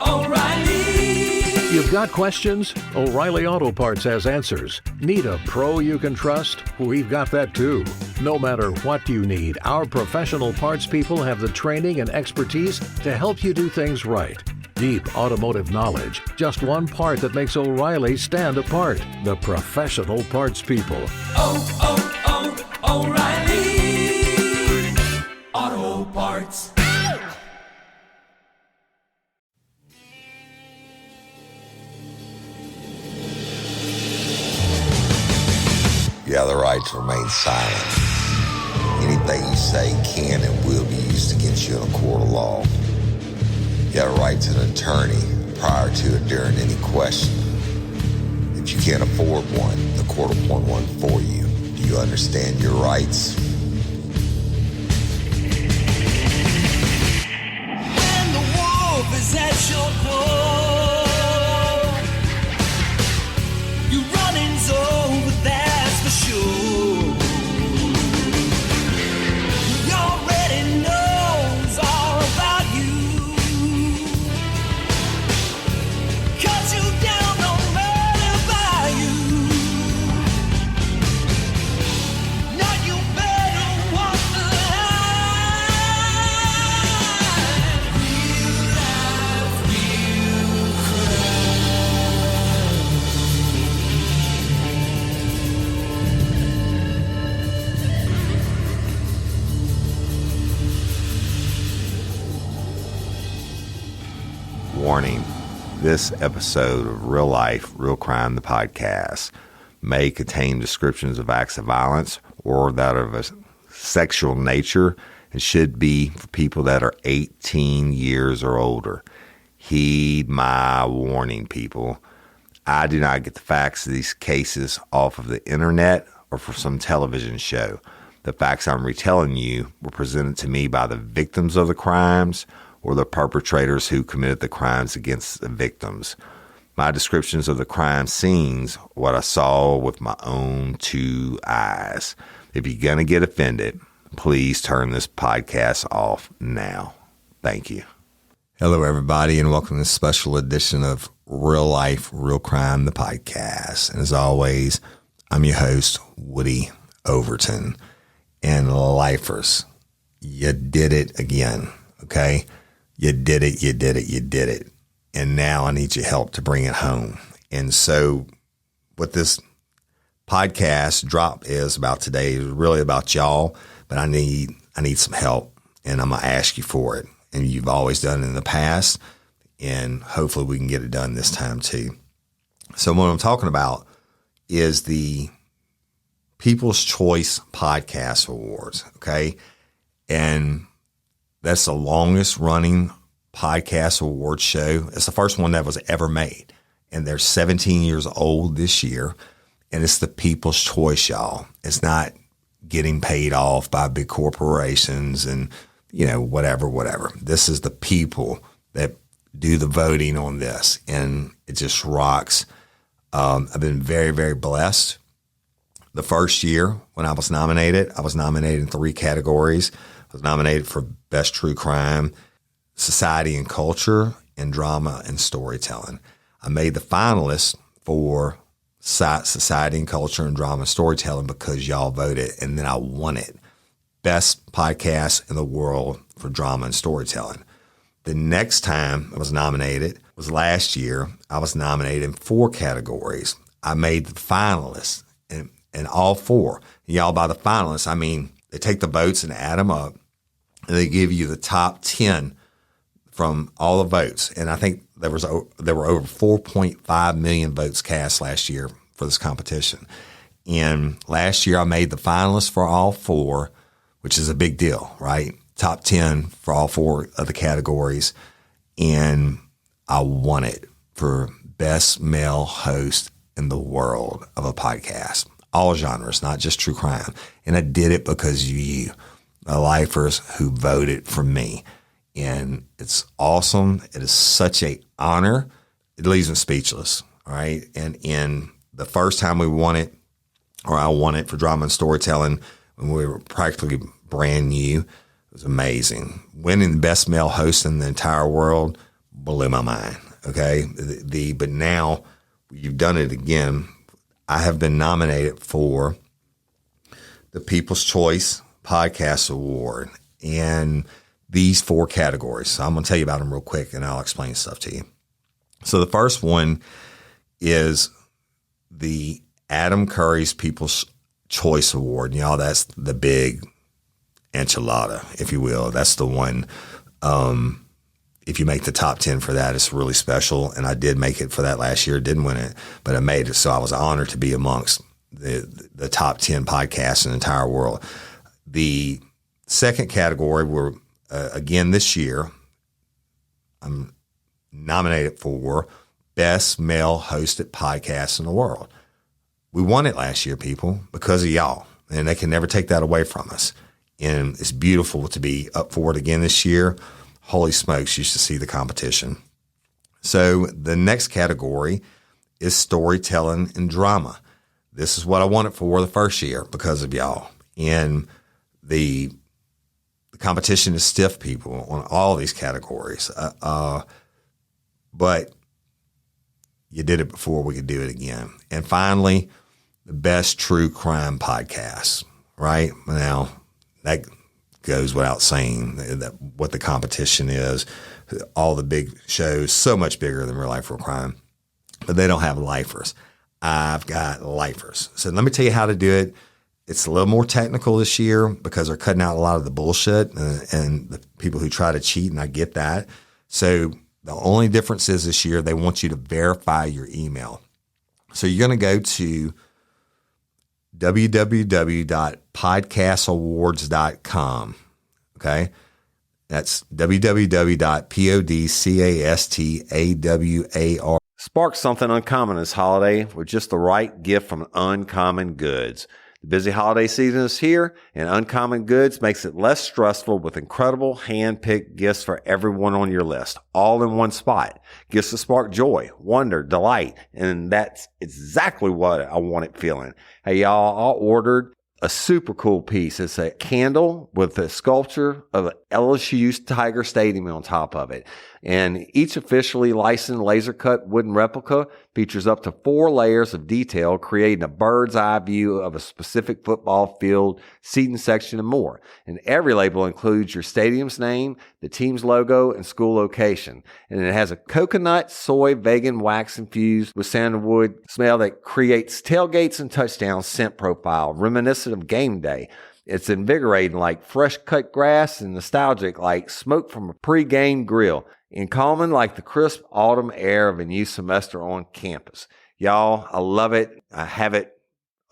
O'Reilly. You've got questions? O'Reilly Auto Parts has answers. Need a pro you can trust? We've got that too. No matter what you need, our professional parts people have the training and expertise to help you do things right. Deep automotive knowledge, just one part that makes O'Reilly stand apart. The professional parts people. O'Reilly Auto Parts. You have the right to remain silent. Anything you say can and will be used against you in a court of law. You have a right to an attorney prior to or during any question. If you can't afford one, the court will appoint one for you. Do you understand your rights? When the wolf is at your door, your running's over, that's for sure. He already knows all about you. Cut you down, no matter by you. Now you better walk the line. Real life, real Warning, this episode of Real Life, Real Crime, the podcast, may contain descriptions of acts of violence or that of a sexual nature and should be for people that are 18 years or older. Heed my warning, people. I do not get the facts of these cases off of the internet or from some television show. The facts I'm retelling you were presented to me by the victims of the crimes or the perpetrators who committed the crimes against the victims. My descriptions of the crime scenes, what I saw with my own two eyes. If you're going to get offended, please turn this podcast off now. Thank you. Hello, everybody, and welcome to this special edition of Real Life, Real Crime, the podcast. And as always, I'm your host, Woody Overton. And lifers, you did it again, okay? You did it. And now I need your help to bring it home. And so what this podcast drop is about today is really about y'all, but I need some help, and I'm going to ask you for it. And you've always done it in the past, and hopefully we can get it done this time too. So what I'm talking about is the People's Choice Podcast Awards, okay? And that's the longest running podcast award show. It's the first one that was ever made. And they're 17 years old this year. And it's the People's Choice, y'all. It's not getting paid off by big corporations and, whatever. This is the people that do the voting on this. And it just rocks. I've been very, very blessed. The first year when I was nominated in 3 categories. I was nominated for Best True Crime, Society and Culture, and Drama and Storytelling. I made the finalist for Society and Culture and Drama and Storytelling because y'all voted, and then I won it. Best podcast in the world for drama and storytelling. The next time I was nominated was last year. I was nominated in 4 categories. I made the finalists in all 4. And y'all, by the finalists, I mean they take the votes and add them up, and they give you the top 10 from all the votes. And I think there were over 4.5 million votes cast last year for this competition. And last year I made the finalists for all 4, which is a big deal, right? Top 10 for all 4 of the categories. And I won it for best male host in the world of a podcast. All genres, not just true crime. And I did it because of you, the lifers who voted for me. And it's awesome. It is such an honor. It leaves me speechless. All right. And in the first time we won it, or I won it for drama and storytelling, when we were practically brand new, was amazing. Winning the best male host in the entire world blew my mind. Okay. But now you've done it again. I have been nominated for the People's Choice Podcast Award in these 4 categories. So I'm going to tell you about them real quick and I'll explain stuff to you. So the first one is the Adam Curry's People's Choice Award. Y'all, that's the big enchilada, if you will. That's the one. If you make the top 10 for that, it's really special. And I did make it for that last year. Didn't win it, but I made it. So I was honored to be amongst the top 10 podcasts in the entire world. The second category were, again, this year, I'm nominated for Best Male Hosted Podcast in the World. We won it last year, people, because of y'all, and they can never take that away from us. And it's beautiful to be up for it again this year. Holy smokes, you should see the competition. So the next category is Storytelling and Drama. This is what I won it for the first year because of y'all. And the competition is stiff, people, on all these categories. But you did it before, we could do it again. And finally, the Best True Crime Podcast, right? Now, that goes without saying that what the competition is. All the big shows, so much bigger than Real Life Real Crime, but they don't have lifers. I've got lifers. So let me tell you how to do it. It's a little more technical this year because they're cutting out a lot of the bullshit and the people who try to cheat, and I get that. So the only difference is this year they want you to verify your email. So you're going to go to www.podcastawards.com. Okay. That's www.podcastaward. Spark something uncommon this holiday with just the right gift from Uncommon Goods. The busy holiday season is here, and Uncommon Goods makes it less stressful with incredible hand-picked gifts for everyone on your list, all in one spot. Gifts that spark joy, wonder, delight, and that's exactly what I wanted feeling. Hey, y'all, I ordered a super cool piece. It's a candle with a sculpture of LSU's Tiger Stadium on top of it. And each officially licensed laser-cut wooden replica features up to 4 layers of detail, creating a bird's eye view of a specific football field, seating section, and more. And every label includes your stadium's name, the team's logo, and school location. And it has a coconut, soy, vegan wax infused with sandalwood smell that creates tailgates and touchdown scent profile, reminiscent of game day. It's invigorating like fresh cut grass and nostalgic like smoke from a pre-game grill, and calming like the crisp autumn air of a new semester on campus. Y'all, I love it. I have it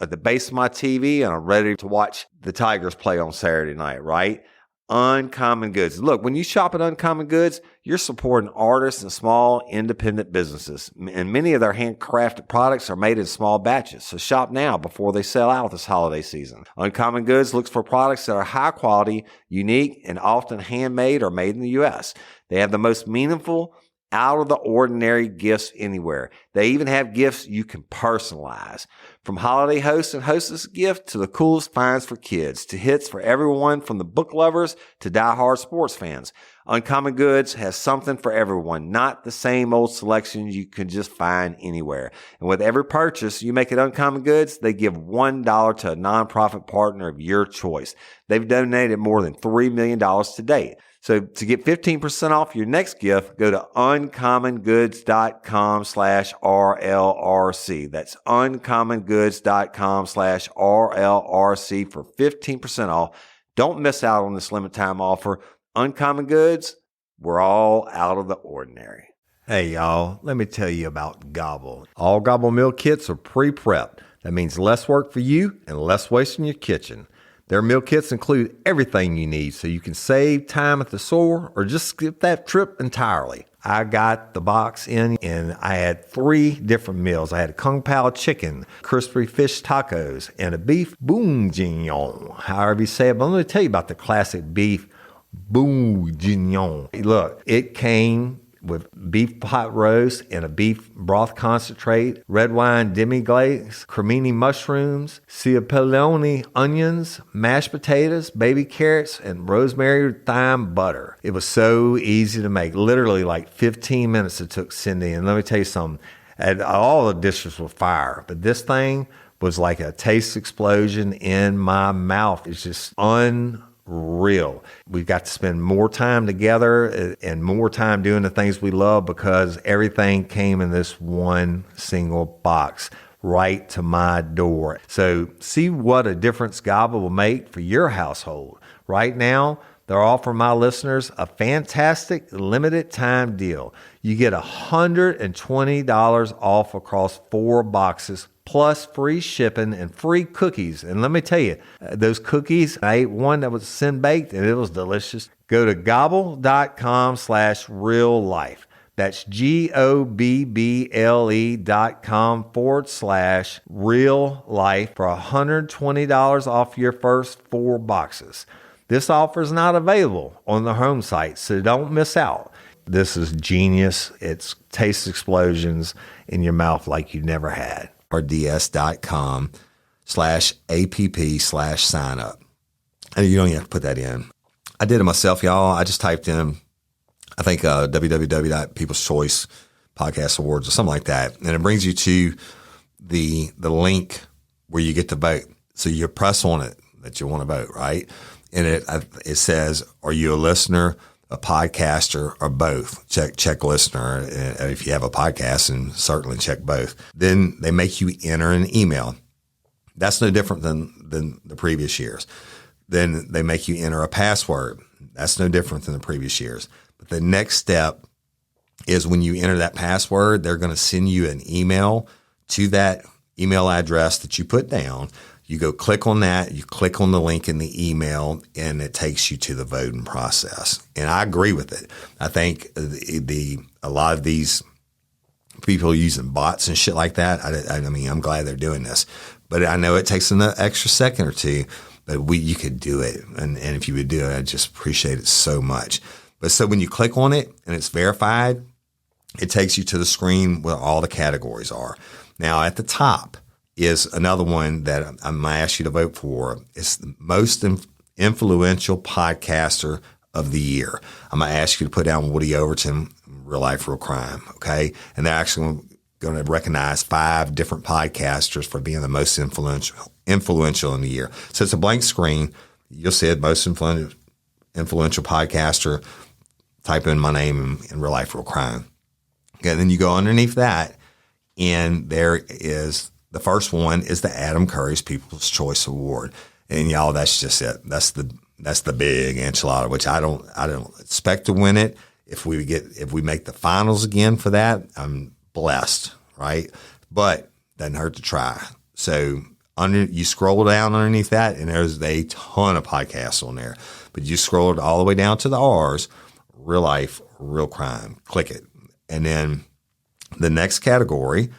at the base of my TV, and I'm ready to watch the Tigers play on Saturday night, right? Uncommon Goods. Look, when you shop at Uncommon Goods, you're supporting artists and small independent businesses. And many of their handcrafted products are made in small batches. So shop now before they sell out this holiday season. Uncommon Goods looks for products that are high quality, unique, and often handmade or made in the U.S. They have the most meaningful, out of the ordinary gifts anywhere. They even have gifts you can personalize. From holiday hosts and hostess gift to the coolest finds for kids to hits for everyone from the book lovers to diehard sports fans. Uncommon Goods has something for everyone, not the same old selections you can just find anywhere. And with every purchase you make at Uncommon Goods, they give $1 to a nonprofit partner of your choice. They've donated more than $3 million to date. So to get 15% off your next gift, go to uncommongoods.com/RLRC. That's uncommongoods.com/RLRC for 15% off. Don't miss out on this limited time offer. Uncommon Goods, we're all out of the ordinary. Hey, y'all, let me tell you about Gobble. All Gobble meal kits are pre-prepped. That means less work for you and less waste in your kitchen. Their meal kits include everything you need so you can save time at the store or just skip that trip entirely. I got the box in and I had 3 different meals. I had a Kung Pao chicken, crispy fish tacos, and a beef bourguignon, however you say it. But let me tell you about the classic beef bourguignon. Look, it came with beef pot roast and a beef broth concentrate, red wine demi-glace, cremini mushrooms, cipollone onions, mashed potatoes, baby carrots, and rosemary thyme butter. It was so easy to make. Literally like 15 minutes it took Cindy. And let me tell you something. All the dishes were fire, but this thing was like a taste explosion in my mouth. It's just unreal. We got to spend more time together and more time doing the things we love because everything came in this one single box right to my door. So see what a difference God will make for your household. Right now, they're offering my listeners a fantastic limited time deal. You get $120 off across 4 boxes, plus free shipping and free cookies. And let me tell you, those cookies, I ate one that was sin-baked and it was delicious. Go to gobble.com/real life. That's GOBBLE.com/real life for $120 off your first 4 boxes. This offer is not available on the home site, so don't miss out. This is genius. It's taste explosions in your mouth like you never had. RDS.com/app/sign up. And you don't even have to put that in. I did it myself, y'all. I just typed in, I think, www.People's Choice Podcast Awards or something like that. And it brings you to the link where you get to vote. So you press on it that you want to vote, right? And it says, are you a listener, a podcaster, or both? Check listener if you have a podcast, and certainly check both. Then they make you enter an email. That's no different than the previous years. Then they make you enter a password. That's no different than the previous years. But the next step is when you enter that password, they're going to send you an email to that email address that you put down. You go click on that, you click on the link in the email, and it takes you to the voting process. And I agree with it. I think a lot of these people using bots and shit like that, I mean, I'm glad they're doing this. But I know it takes an extra second or two, but you could do it. And if you would do it, I just appreciate it so much. But so when you click on it and it's verified, it takes you to the screen where all the categories are. Now at the top is another one that I'm going to ask you to vote for. It's the most influential podcaster of the year. I'm going to ask you to put down Woody Overton, Real Life, Real Crime. Okay. And they're actually going to recognize 5 different podcasters for being the most influential in the year. So it's a blank screen. You'll see it, most influential podcaster. Type in my name in Real Life, Real Crime. Okay. Then you go underneath that, and there is the first one is the Adam Curry's People's Choice Award. And y'all, that's just it. That's the big enchilada, which I don't expect to win it. If we make the finals again for that, I'm blessed, right? But doesn't hurt to try. So you scroll down underneath that, and there's a ton of podcasts on there. But you scroll all the way down to the R's, Real Life, Real Crime. Click it. And then the next category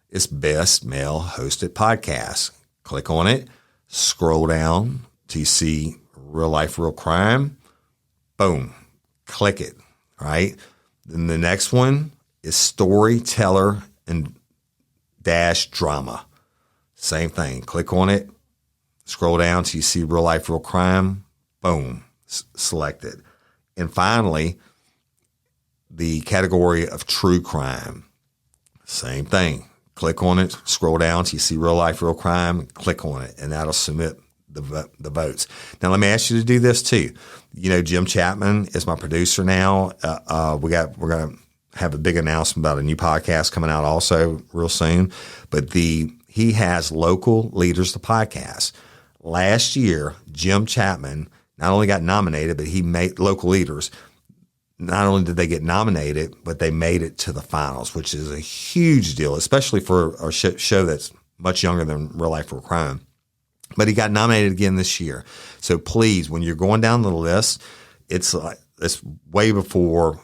is Best Male Hosted Podcast. Click on it, scroll down till you see Real Life, Real Crime. Boom. Click it, right? Then the next one is Storyteller and Drama. Same thing. Click on it, scroll down till you see Real Life, Real Crime. Boom. Select it. And finally, the category of True Crime. Same thing. Click on it, scroll down till you see Real Life, Real Crime, click on it, and that'll submit the votes. Now, let me ask you to do this too. You know, Jim Chapman is my producer now. We're going to have a big announcement about a new podcast coming out also real soon. But he has Local Leaders, the podcast. Last year, Jim Chapman not only got nominated, but he made Local Leaders. Not only did they get nominated, but they made it to the finals, which is a huge deal, especially for a show that's much younger than Real Life, Real Crime. But he got nominated again this year. So please, when you're going down the list, it's way before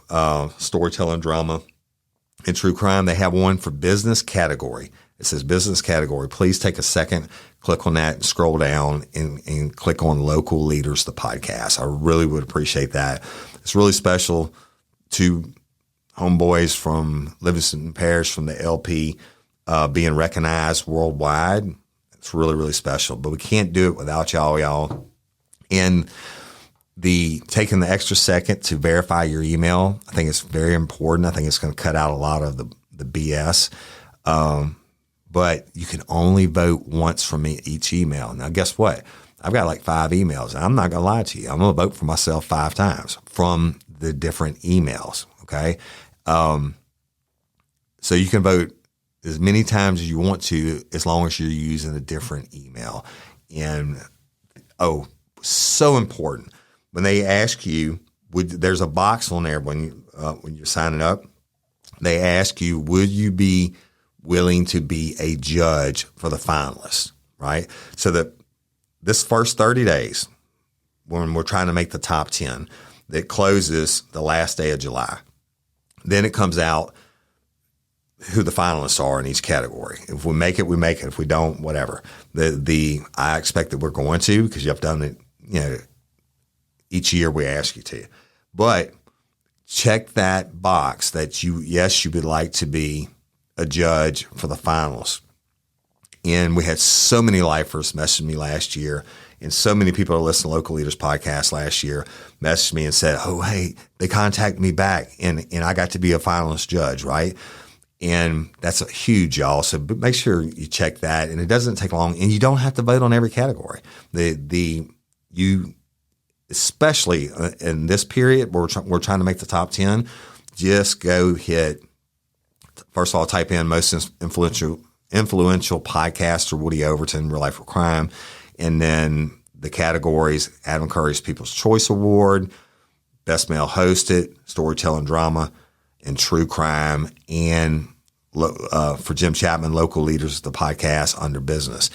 Storyteller Drama and True Crime. They have one for business category. It says business category. Please take a second, click on that, and scroll down and click on Local Leaders, the podcast. I really would appreciate that. It's really special to homeboys from Livingston Parish from the LP being recognized worldwide. It's really, really special. But we can't do it without y'all. And taking the extra second to verify your email, I think it's very important. I think it's going to cut out a lot of the BS. But you can only vote once from each email. Now, guess what? I've got like 5 emails. I'm not going to lie to you. I'm going to vote for myself 5 times from the different emails. Okay. So you can vote as many times as you want to, as long as you're using a different email. And, so important. When they ask you, there's a box on there when you're signing up. They ask you, would you be willing to be a judge for the finalists, right? So that this first 30 days, when we're trying to make the top 10, that closes the last day of July. Then it comes out who the finalists are in each category. If we make it, we make it. If we don't, whatever. I expect that we're going to, because you've done it, each year we ask you to. But check that box that you would like to be a judge for the finals. And we had so many lifers message me last year, and so many people who listened to Local Leaders Podcast last year messaged me and said, oh, hey, they contacted me back, and I got to be a finalist judge, right? And that's a huge, y'all. So make sure you check that. And it doesn't take long, and you don't have to vote on every category. Especially in this period where we're trying to make the top 10, just go hit, first of all, type in most influential podcaster, Woody Overton, Real Life or Crime. And then the categories, Adam Curry's People's Choice Award, Best Male Hosted, Storyteller Drama, and True Crime. And for Jim Chapman, Local Leaders, the podcast under business.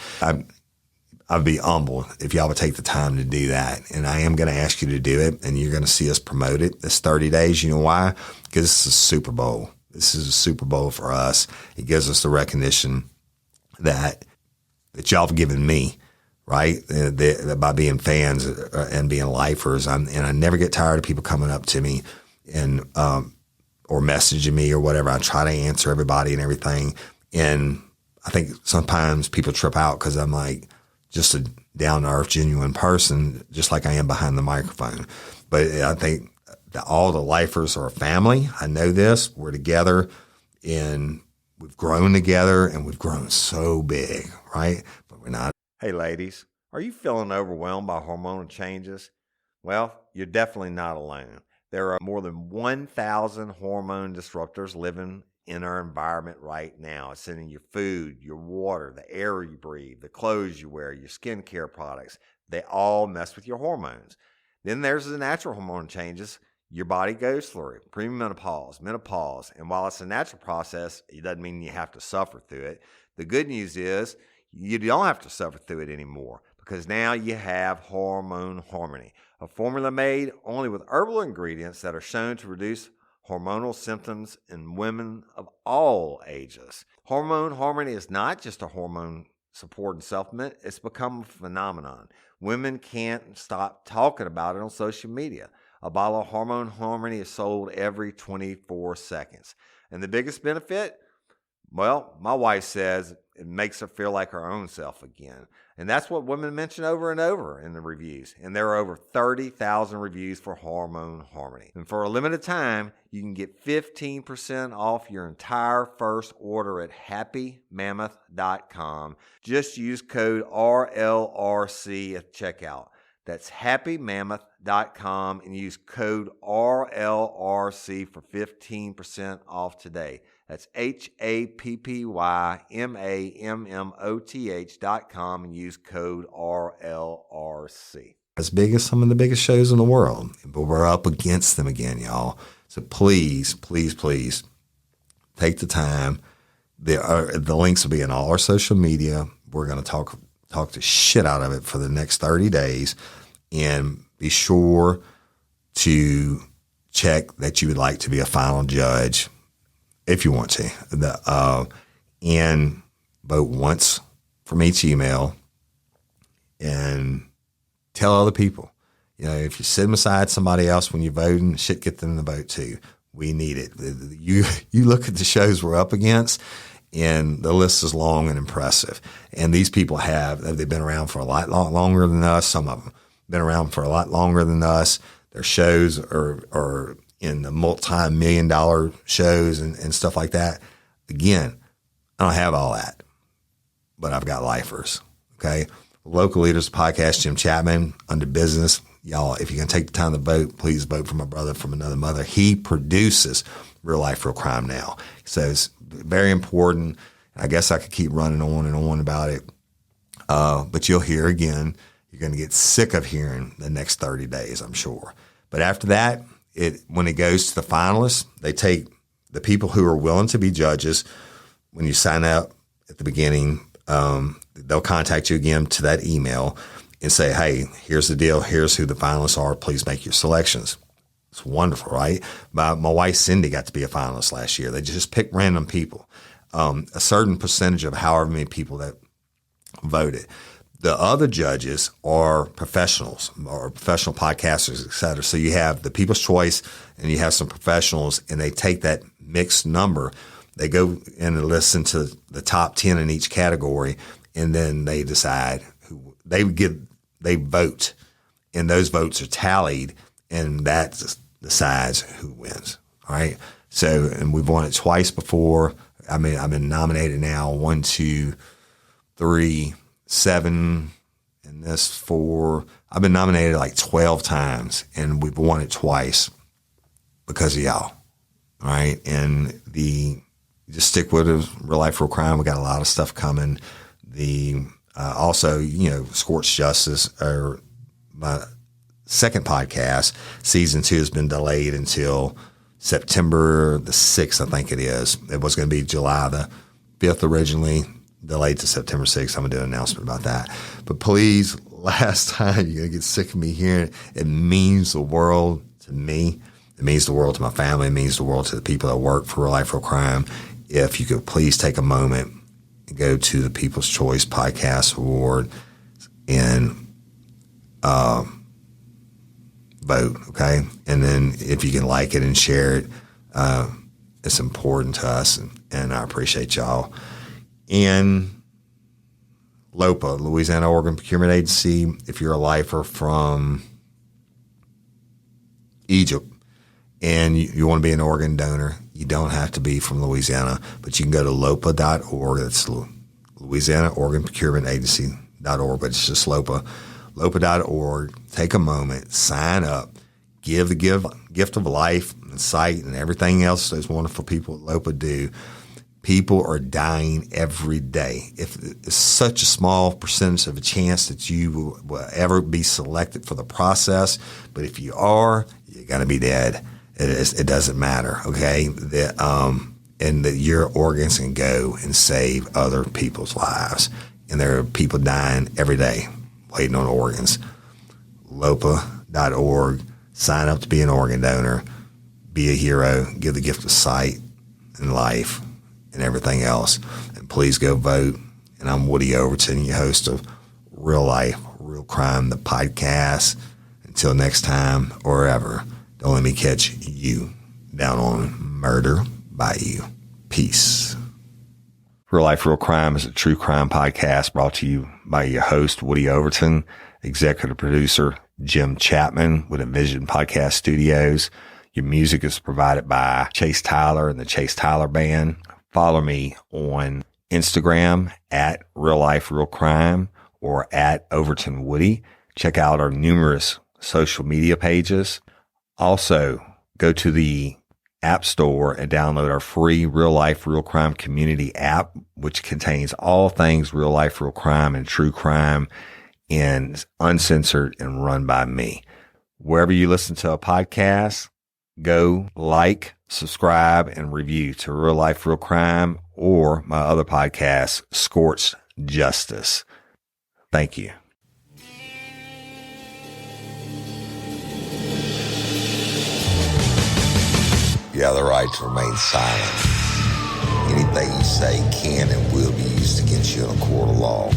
I'd be humble if y'all would take the time to do that. And I am going to ask you to do it, and you're going to see us promote it. This 30 days, you know why? Because this is a Super Bowl. This is a Super Bowl for us. It gives us the recognition that y'all have given me, right? By being fans and being lifers. And I never get tired of people coming up to me and or messaging me or whatever. I try to answer everybody and everything. And I think sometimes people trip out because I'm like just a down-to-earth, genuine person, just like I am behind the microphone. But I think that all the lifers are a family. I know this. We're together, and we've grown together, and we've grown so big, right? But we're not. Hey, ladies, are you feeling overwhelmed by hormonal changes? Well, you're definitely not alone. There are more than 1,000 hormone disruptors living in our environment right now. It's in your food, your water, the air you breathe, the clothes you wear, your skincare products. They all mess with your hormones. Then there's the natural hormone changes your body goes through, premenopause, menopause. And while it's a natural process, it doesn't mean you have to suffer through it. The good news is you don't have to suffer through it anymore, because now you have Hormone Harmony, a formula made only with herbal ingredients that are shown to reduce hormonal symptoms in women of all ages. Hormone Harmony is not just a hormone support and supplement. It's become a phenomenon. Women can't stop talking about it on social media. A bottle of Hormone Harmony is sold every 24 seconds. And the biggest benefit? Well, my wife says it makes her feel like her own self again. And that's what women mention over and over in the reviews. And there are over 30,000 reviews for Hormone Harmony. And for a limited time, you can get 15% off your entire first order at happymammoth.com. Just use code RLRC at checkout. That's happymammoth.com and use code RLRC for 15% off today. That's happymammoth.com and use code RLRC. As big as some of the biggest shows in the world, but we're up against them again, y'all. So please, please, please take the time. The links will be in all our social media. We're going to talk the shit out of it for the next 30 days. And be sure to check that you would like to be a final judge if you want to. And vote once from each email and tell other people. You know, if you sit beside somebody else when you're voting, shit, get them to vote too. We need it. You look at the shows we're up against, and the list is long and impressive. And these people they've been around for a lot longer than us. Some of them been around for a lot longer than us. Their shows are in the multi-million-dollar shows and stuff like that. Again, I don't have all that, but I've got lifers. Okay. Local Leaders Podcast, Jim Chapman, under business. Y'all, if you're going to take the time to vote, please vote for my brother from another mother. He produces Real Life, Real Crime now. So it's very important. I guess I could keep running on and on about it. But you'll hear again. You're going to get sick of hearing the next 30 days, I'm sure. But after that, when it goes to the finalists, they take the people who are willing to be judges. When you sign up at the beginning, they'll contact you again to that email and say, hey, here's the deal. Here's who the finalists are. Please make your selections. It's wonderful, right? My wife, Cindy, got to be a finalist last year. They just picked random people, a certain percentage of however many people that voted. The other judges are professionals or professional podcasters, et cetera. So you have the People's Choice and you have some professionals, and they take that mixed number. They go in and listen to the top 10 in each category, and then they decide who they vote, and those votes are tallied, and that decides who wins. All right. So, and we've won it twice before. I mean, I've been nominated now 1, 2, 3, 7, and this 4. I've been nominated like 12 times, and we've won it twice because of y'all. All right. And just stick with it. Real Life, Real Crime. We got a lot of stuff coming. Also, Scorched Justice, or my second podcast, season 2 has been delayed until September the 6th, I think it is. It was going to be July the 5th originally, delayed to September 6th. I'm going to do an announcement about that. But please, last time, you're going to get sick of me hearing it. It means the world to me. It means the world to my family. It means the world to the people that work for Real Life, Real Crime. If you could please take a moment and go to the People's Choice Podcast Award and vote, okay? And then if you can like it and share it, it's important to us, and I appreciate y'all. And LOPA, Louisiana Organ Procurement Agency, if you're a lifer from Egypt and you want to be an organ donor, you don't have to be from Louisiana, but you can go to lopa.org. That's Louisiana Organ Procurement Agency.org, but it's just LOPA. lopa.org. Take a moment, sign up, give the gift of life and sight and everything else those wonderful people at LOPA do. People are dying every day. If it's such a small percentage of a chance that you will ever be selected for the process, but if you are, you're going to be dead. It doesn't matter, okay? And that your organs can go and save other people's lives. And there are people dying every day waiting on organs. LOPA.org. Sign up to be an organ donor. Be a hero. Give the gift of sight and life and everything else. And please go vote. And I'm Woody Overton, your host of Real Life, Real Crime, the podcast. Until next time or ever, don't let me catch you down on Murder Bayou. Peace. Real Life, Real Crime is a true crime podcast brought to you by your host, Woody Overton, executive producer, Jim Chapman with Envision Podcast Studios. Your music is provided by Chase Tyler and the Chase Tyler Band. Follow me on Instagram at Real Life, Real Crime or at Overton Woody. Check out our numerous social media pages. Also, go to the App Store and download our free Real Life, Real Crime community app, which contains all things real life, real crime and true crime, and uncensored and run by me. Wherever you listen to a podcast, go like, subscribe, and review to Real Life, Real Crime or my other podcast, Scorched Justice. Thank you. You have the right to remain silent. Anything you say can and will be used against you in a court of law.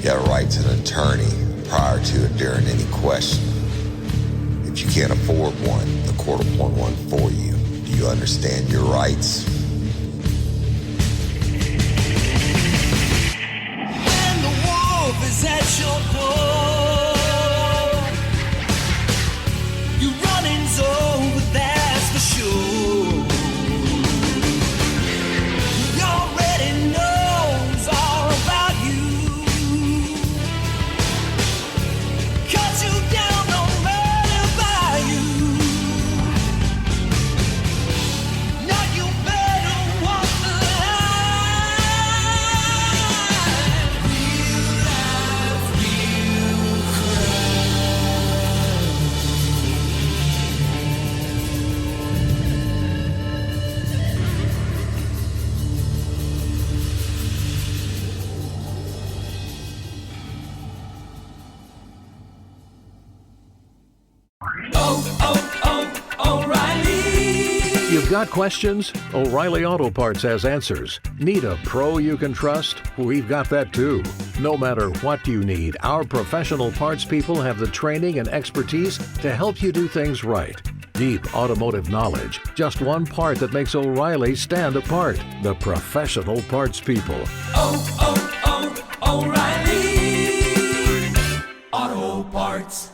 You have a right to an attorney prior to or during any question. If you can't afford one, the court will appoint one for you. Do you understand your rights? When the wolf is at your door, your running's over, that's for sure. He already knows all about you. Cut you down, no matter by you. Now you better walk the line. Real life, real O'Reilly. You've got questions? O'Reilly Auto Parts has answers. Need a pro you can trust? We've got that too. No matter what you need, our professional parts people have the training and expertise to help you do things right. Deep automotive knowledge, just one part that makes O'Reilly stand apart. The professional parts people. O'Reilly Auto Parts.